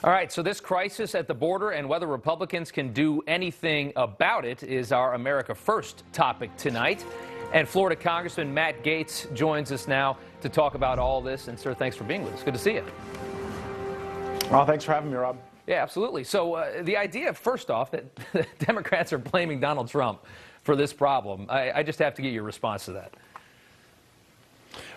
All right, so this crisis at the border and whether Republicans can do anything about it is our America First topic tonight. And Florida Congressman Matt Gaetz joins us now to talk about all this. And, sir, thanks for being with us. Good to see you. Well, thanks for having me, Rob. Yeah, absolutely. So the idea, first off, that Democrats are blaming Donald Trump for this problem, I just have to get your response to that.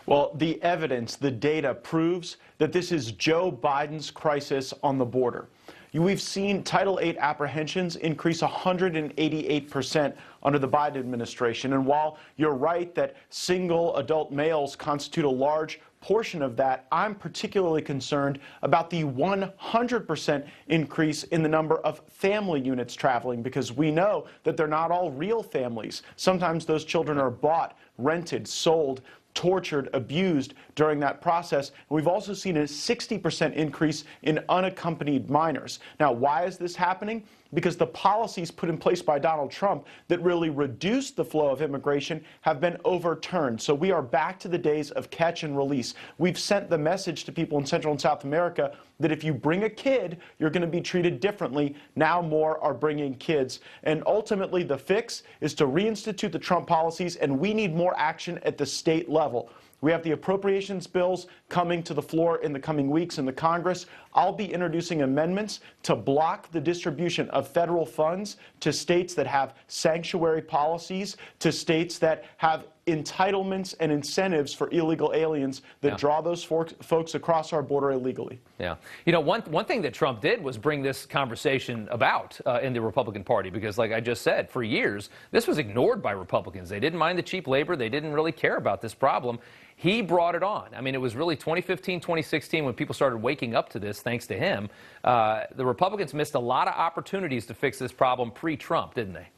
Well, the evidence, the data proves that this is Joe Biden's crisis on the border. We've seen Title VIII apprehensions increase 188% under the Biden administration. And while you're right that single adult males constitute a large portion of that, I'm particularly concerned about the 100% increase in the number of family units traveling, because we know that they're not all real families. Sometimes those children are bought, rented, sold, tortured, abused during that process. And we've also seen a 60% increase in unaccompanied minors. Now, why is this happening? Because the policies put in place by Donald Trump that really reduced the flow of immigration have been overturned. So we are back to the days of catch and release. We've sent the message to people in Central and South America that if you bring a kid, you're going to be treated differently. Now more are bringing kids. And ultimately, the fix is to reinstitute the Trump policies, and we need more action at the state level. We have the appropriations bills coming to the floor in the coming weeks in the Congress. I'll be introducing amendments to block the distribution of federal funds to states that have sanctuary policies, to states that have entitlements and incentives for illegal aliens that draw those folks across our border illegally. Yeah. You know, one thing that Trump did was bring this conversation about in the Republican Party, because like I just said, for years, this was ignored by Republicans. They didn't mind the cheap labor. They didn't really care about this problem. He brought it on. I mean, it was really 2015, 2016 when people started waking up to this, thanks to him. The Republicans missed a lot of opportunities to fix this problem pre-Trump, didn't they?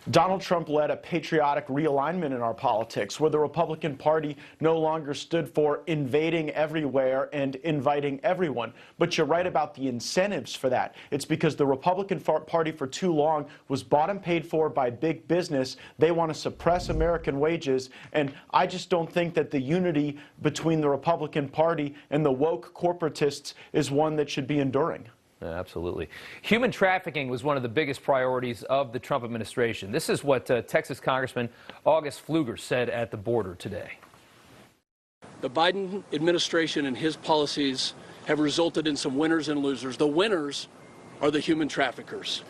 Donald Trump led a patriotic realignment in our politics, where the Republican Party no longer stood for invading everywhere and inviting everyone. But you're right about the incentives for that. It's because the Republican Party for too long was bought and paid for by big business. They want to suppress American wages. And I just don't think that the unity between the Republican Party and the woke corporatists is one that should be enduring. Absolutely. Human trafficking was one of the biggest priorities of the Trump administration. This is what Texas Congressman August Pfluger said at the border today. The Biden administration and his policies have resulted in some winners and losers. The winners are the human traffickers,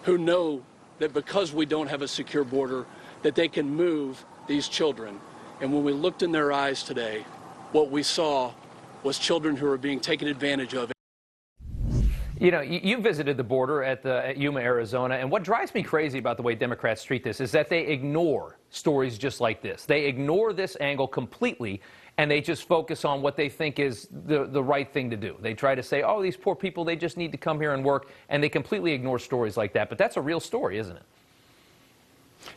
who know that because we don't have a secure border, that they can move these children. And when we looked in their eyes today, what we saw was children who are being taken advantage of. You know, you visited the border at Yuma, Arizona, and what drives me crazy about the way Democrats treat this is that they ignore stories just like this. They ignore this angle completely, and they just focus on what they think is the right thing to do. They try to say, oh, these poor people, they just need to come here and work, and they completely ignore stories like that. But that's a real story, isn't it?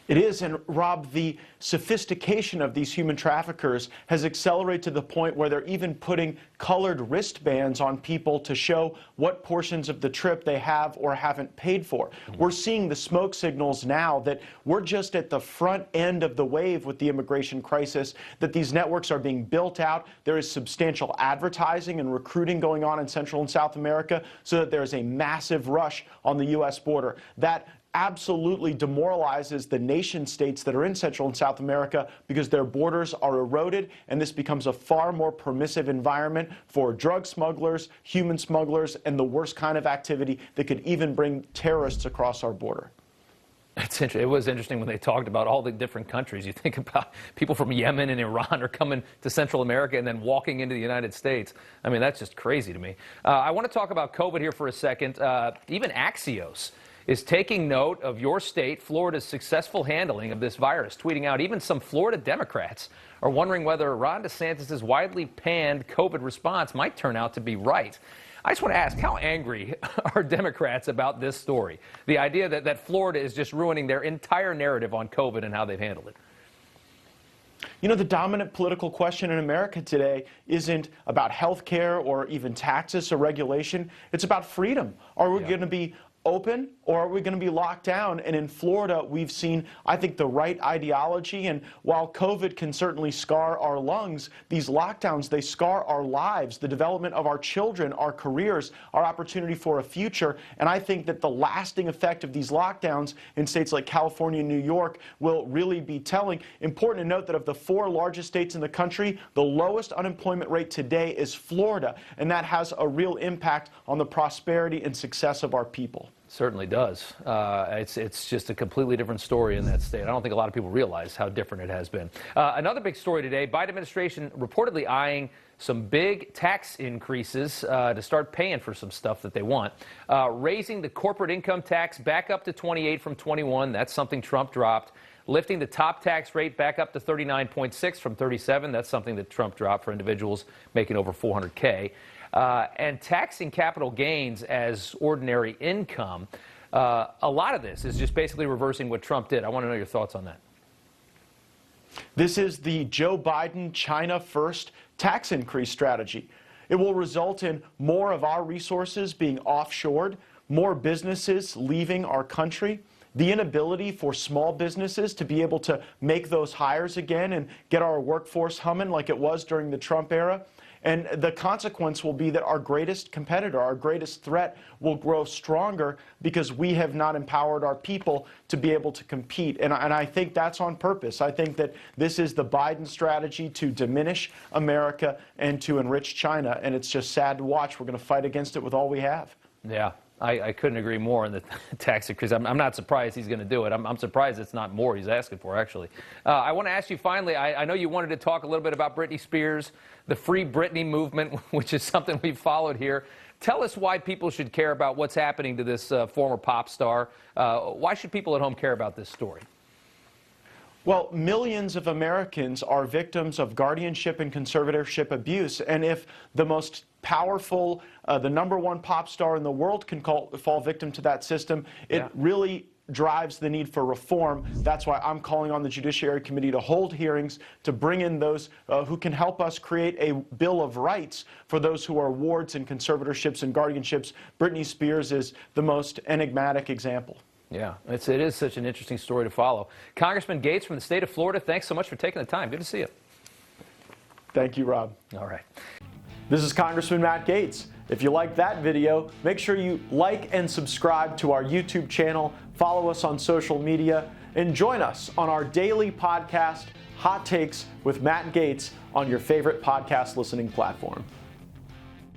It is, and Rob, the sophistication of these human traffickers has accelerated to the point where they're even putting colored wristbands on people to show what portions of the trip they have or haven't paid for. We're seeing the smoke signals now that we're just at the front end of the wave with the immigration crisis, that these networks are being built out. There is substantial advertising and recruiting going on in Central and South America, so that there's a massive rush on the U.S. border. That absolutely demoralizes the nation states that are in Central and South America, because their borders are eroded, and this becomes a far more permissive environment for drug smugglers, human smugglers, and the worst kind of activity that could even bring terrorists across our border. It was interesting when they talked about all the different countries. You think about people from Yemen and Iran are coming to Central America and then walking into the United States. I mean, that's just crazy to me. I want to talk about COVID here for a second. Even Axios is taking note of your state, Florida's successful handling of this virus, tweeting out even some Florida Democrats are wondering whether Ron DeSantis' widely panned COVID response might turn out to be right. I just want to ask, how angry are Democrats about this story? The idea that Florida is just ruining their entire narrative on COVID and how they've handled it. You know, the dominant political question in America today isn't about health care or even taxes or regulation. It's about freedom. Are we going to be open or are we going to be locked down? And in Florida, we've seen, I think, the right ideology. And while COVID can certainly scar our lungs, these lockdowns, they scar our lives, the development of our children, our careers, our opportunity for a future. And I think that the lasting effect of these lockdowns in states like California and New York will really be telling. Important to note that of the 4 largest states in the country, the lowest unemployment rate today is Florida, and that has a real impact on the prosperity and success of our people. Certainly does. It's just a completely different story in that state. I don't think a lot of people realize how different it has been. Another big story today, Biden administration reportedly eyeing some big tax increases to start paying for some stuff that they want. Raising the corporate income tax back up to 28 from 21. That's something Trump dropped. Lifting the top tax rate back up to 39.6 from 37. That's something that Trump dropped for individuals making over $400K. And taxing capital gains as ordinary income. A lot of this is just basically reversing what Trump did. I want to know your thoughts on that. This is the Joe Biden China first tax increase strategy. It will result in more of our resources being offshored, more businesses leaving our country, the inability for small businesses to be able to make those hires again and get our workforce humming like it was during the Trump era. And the consequence will be that our greatest competitor, our greatest threat, will grow stronger because we have not empowered our people to be able to compete. And I think that's on purpose. I think that this is the Biden strategy to diminish America and to enrich China. And it's just sad to watch. We're going to fight against it with all we have. Yeah. I couldn't agree more on the tax increase. I'm not surprised he's going to do it. I'm surprised it's not more he's asking for, actually. I want to ask you finally, I know you wanted to talk a little bit about Britney Spears, the Free Britney movement, which is something we've followed here. Tell us why people should care about what's happening to this former pop star. Why should people at home care about this story? Well, millions of Americans are victims of guardianship and conservatorship abuse. And if the most powerful, the #1 pop star in the world can fall victim to that system, it really drives the need for reform. That's why I'm calling on the Judiciary Committee to hold hearings, to bring in those who can help us create a Bill of Rights for those who are wards and conservatorships and guardianships. Britney Spears is the most enigmatic example. Yeah, it is such an interesting story to follow. Congressman Gaetz from the state of Florida, thanks so much for taking the time. Good to see you. Thank you, Rob. All right. This is Congressman Matt Gaetz. If you liked that video, make sure you like and subscribe to our YouTube channel, follow us on social media, and join us on our daily podcast, Hot Takes with Matt Gaetz, on your favorite podcast listening platform.